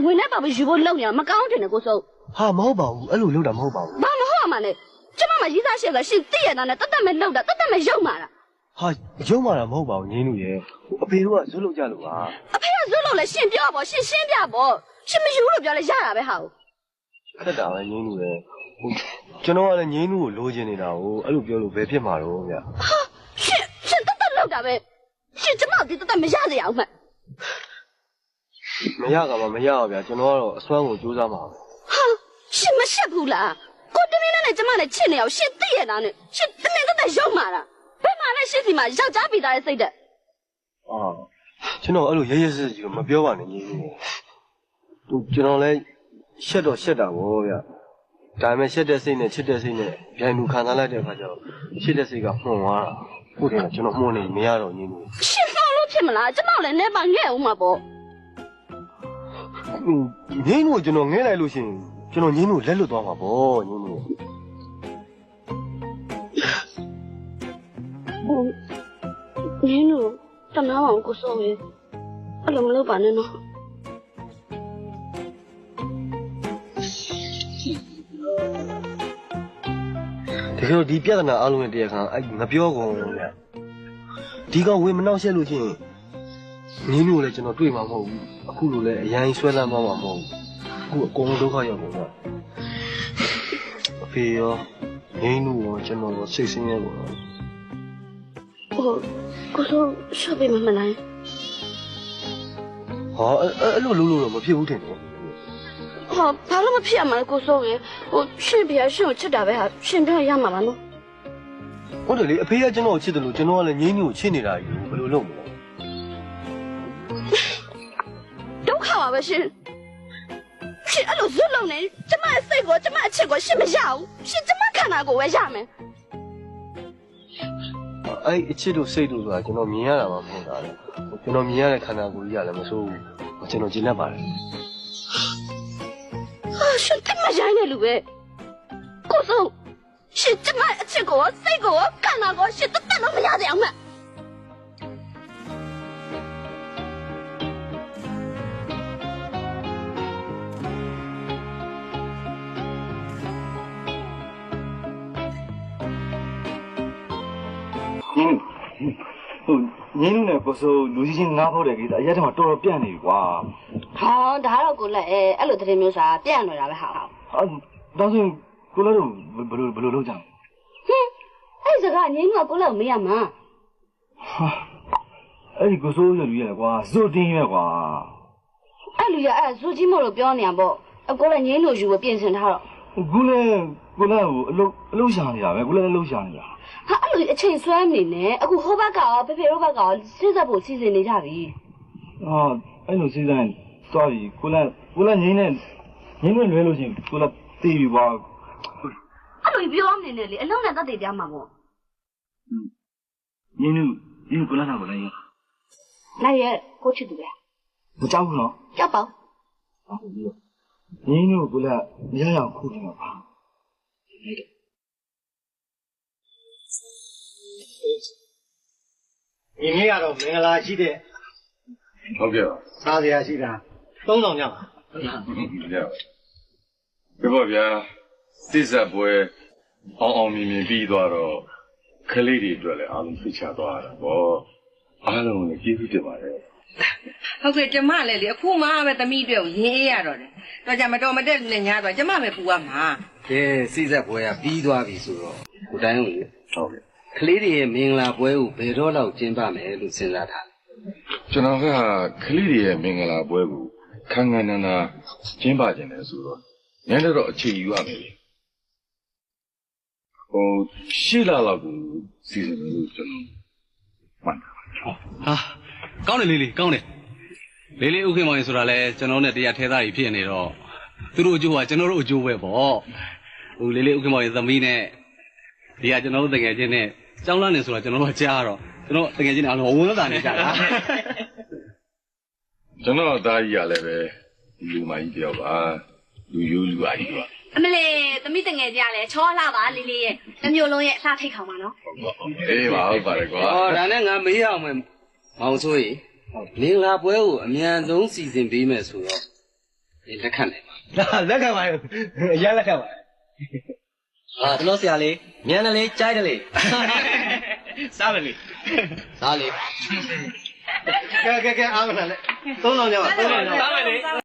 ငွေနဲ့ပါပြီးယူဖို့လုပ်နေတာမကောင်းတယ်ကိုစိုးဟာမဟုတ်ပါဘူးအဲ့လိုလုပ်တာမဟုတ်ပါဘူးဘာမဟုတ်မှလဲကျမမရေးသားရှက်ကရှင်သိရတာနဲ့တတ်တတ်မဲ့လုပ်တာတတ်တတ်မဲ့ရုပ်မာတာဟာရုံမာတာမဟုတ်ပါဘူးငင်းလူရဲ့အဖေတို့ကဇွတ်လုပ်ကြလို့ပါအဖေကဇွတ်လို့လဲရှင်ပြောပေါ့ရှင်ရှင်းပြပေါ့ရှင်မယူလို့ပြောလဲရတာပဲဟာခက်တာပဲငင်းလူရဲ့ကျွန်တော်ကလည်းငင်းလူကိုလိုချင်နေတာကိုအဲ့လိုပြောလို့ဘယ်ဖြစ်မှာတော့ဗျဟာရှင်တတ်တတ်လုပ်တာပဲရှင်ကျမဒီတတ်တတ်မရစေအောင်မှမရကမှမရပါဗျာကျွန်တော်ကတော့အစွမ်းကိုကြိုးစားမှာပဲဟာရှင်မရှက်ဘူးလားကိုတမင်းနဲ့ကျမနဲ့ချစ်နေအောင်ရှင်သိရတာနဲ့ရှင်တမင်းတတ်ရုံမာတာဘယ်မှာလဲရှင်စီမှာယောက်ျားပြီးသားရဲ့စိတ်တက်ကျွန်တော်အဲ့လိုရဲရဲစစ်စစ်မပြောပါနဲ့ညီကြီးကျွန်တော်လည်းရှက်တော့ရှက်တာဗောဗျဒါပေမဲ့ရှက်တဲ့စိတ်နဲ့ချစ်တဲ့စိတ်နဲ့ဗျိုင်လူခံစားလိုက်တဲ့အခါကျတော့ရှက်တဲ့စိတ်ကမှုန်သွားတာဟုတ်တယ်ကျွန်တော်မှုန်နေမရတော့ညီကြီးရှင်ဖောက်လို့ဖြစ်မလားကျွန်တော်လည်းနေပါငဲ့အောင်မှာပေါ့ငင်းကိုကျွန်တော်ငဲလိုက်လို့ရှိရင်ကျွန်တော်ငင်းကိုလက်လွတ်သွားမှာဗောငင်းကိုငင်းတို့တနာအောင်ကိုစိုးရေအဲ့လိုမလုပ်ပါနဲ့နော်တကယ်တော့ဒီပြဿနာအလုံးရဲ့တရားခံအဲ့မပြောကုန်ဘူးဗျဒီကောင်ဝင်မနှောက်ရှက်လို့ချင်းငင်းလို့လည်းကျွန်တော်တွေ့မှာမဟုတ်ဘူးအခုလိုလည်းအရင်ဆွဲလန်းသွားမှာမဟုတ်ဘူးအခုအကုန်ဒုက္ခရောက်ကုန်တာအဖေရောငင်းလို့ရောကျွန်တော်ရောစိတ်ဆင်းရဲကုန်တော့ကိုစိုးရှော့ပေးမလားဟာအဲ့လိုလုပ်လို့တော့မဖြစ်ဘူးထင်တယ်ဟာဘာလို့မဖြစ်ရမှာလဲကိုစိုးရေရှင်ပြရှင်ကိုချစ်တာပဲဟာရှင်ပြောရမှာပါနော်ဟုတ်တယ်လေအဖေကကျွန်တော်ကိုချစ်တယ်လို့ကျွန်တော်ကလည်းငင်းကိုချစ်နေတာကြီးဘယ်လိုလုပ်မလဲဒုက္ခပါပဲရှင်အဲ့လိုဇွတ်လုံးနေကျမရဲ့စိတ်ကိုကျမအချစ်ကိုရှင်မရဘူးရှင်ကျမခန္ဓာကိုပဲရမယ်အဲ့အချစ်တို့စိတ်တို့ဆိုတာကျွန်တော်မြင်ရတာမှမဟုတ်တာလေကျွန်တော်မြင်ရတဲ့ခန္ဓာကိုယ်ကြီးကလည်းမဆိုးဘူးကျွန်တော်ကျဉ်းတတ်ပါတယ်ဟာရှင်တမရိုင်းနေလူပဲကိုစိုးရှင်ကျမအချစ်ကိုစိတ်ကိုခန္ဓာကိုရှင်တတ်လို့မရစေအောင်မငင်းနဲ့ကိုစိုးလူကြီးချင်းငားဖို့တဲ့ကိစ္စအရက်တည်းမှာတော်တော်ပြန့်နေပြီကွာဟာဒါတော့ကိုလက်အဲ့လိုတရင်မျိုးစားပြန့်နေတာပဲဟာဒါဆိုကိုလည်းတော့ဘယ်လိုလုပ်ကြလဲအဲ့စကားငင်းကကိုလက်ကိုမေးရမှာဟာအဲ့ဒီကိုစိုးရဲ့လူရဲ့ကွာဇိုတင်းရဲ့ကွာအဲ့လူရအဲ့ဇိုကြီးမို့လို့ပြောနေရပေါ့အကိုလည်းငင်းလို့ယူပြင်ဆင်ထားတော့ကိုလည်းကိုအလုပ်ရှာနေတာပဲကိုလည်းအလုပ်ရှာနေတာဟာအဲ့လိုအချိန်ဆွဲနေနဲ့အခုဟိုဘက်ကရောဖေဖေတို့ဘက်ကရောစစ်ဆက်ဖို့စီစဉ်နေကြပြီဟာအဲ့လိုစီစဉ်သွားပြီကိုလည်းငင်းနဲ့လွဲလို့ရှိရင်ကိုလည်းတည်ပြီပါအဲ့လိုပြောနေနဲ့လေအလုံးနဲ့သက်တည်ပြမှာပေါ့ငင်းကိုလည်းတော့လည်းလိုက်ရကိုချစ်သူပဲမကြောက်ဘူးနော်ကြောက်ပါငင်းတို့ကိုလည်းမရအောင်ခုနေမှာပါဒီနေ့ကတော့မင်္ဂလာရှိတဲ့ဟုတ်ကဲ့ပါစားစရာရှိတာ3000ကျပါဟုတ်ကဲ့ပါဗျာစိစက်ပွဲအောင်မြင်ပြီးသွားတော့ခလေးတွေအတွက်လည်းအားလုံးသိချသွားတာပေါ့အားလုံးလည်းကျေးဇူးတင်ပါတယ်ဟုတ်ကဲ့ကျမလည်းလေအခုမှပဲသမီးအတွက်ရင်းအေးရတော့တယ်တော့ကြမတော်မတက်နဲ့ညားသွားကျမပဲပူရမှာကဲစိစက်ပွဲကပြီးသွားပြီဆိုတော့ကိုတိုင်းဦးလေဟုတ်ကဲ့ကလေးတွေရဲ့မင်္ဂလာပွဲကိုဘယ်တော့လောက်ကျင်းပမယ်လို့စဉ်းစားထားလဲကျွန်တော်ကကလေးတွေရဲ့မင်္ဂလာပွဲကိုခန်းခန်းနာနာကျင်းပခြင်းလဲဆိုတော့ညနေတော့အချိန်ယူရမယ်လေရှေ့လာလောက်ကိုစီစဉ်လို့ကျွန်တော်မှန်တယ်ဟာကောင်းတယ်လေးကောင်းတယ်လေးဥက္ကမောင်ဆိုတာလဲကျွန်တော်နဲ့တရားထဲသားကြီးဖြစ်နေတော့သူတို့အကျိုးကကျွန်တော်တို့အကျိုးပဲပေါ့ဟိုလေးဥက္ကမောင်ရဲ့သမီးနဲ့ဒီကကျွန်တော်တို့တကယ်ချင်းနဲ့ကျောင်းလန်းနေဆိုတာကျွန်တော်တို့ကြားတော့ကျွန်တော်တကယ်ချင်းနဲ့အလုံးဝန်းသာနေကြတာကျွန်တော်သားကြီးကလည်းပဲလူမကြီးတယောက်ပါလူယူလူအားကြီးပါအမလေးသမီးတငယ်ကြလဲချောလှပါလေးလေးရဲ့တစ်မျိုးလုံးရဲ့အလှထိတ်ခေါင်ပါနော်အေးပါဟုတ်ပါတယ်ကွာဒါနဲ့ငါမေးအောင်မယ်မောင်ဆိုးကြီးမင်္ဂလာပွဲကိုအမြန်ဆုံးစီစဉ်ပေးမယ်ဆိုတော့ လက်ခံနိုင်ပါ လက်ခံပါရဲ့အရင်လက်ခံပါ ဟာကျွန်တော်ဆရာလေးမြန်တယ်လေကြိုက်တယ်လေ စားမယ်လေ စားလေ ကဲအားမနာနဲ့3000ကျပါ3000ကျပါ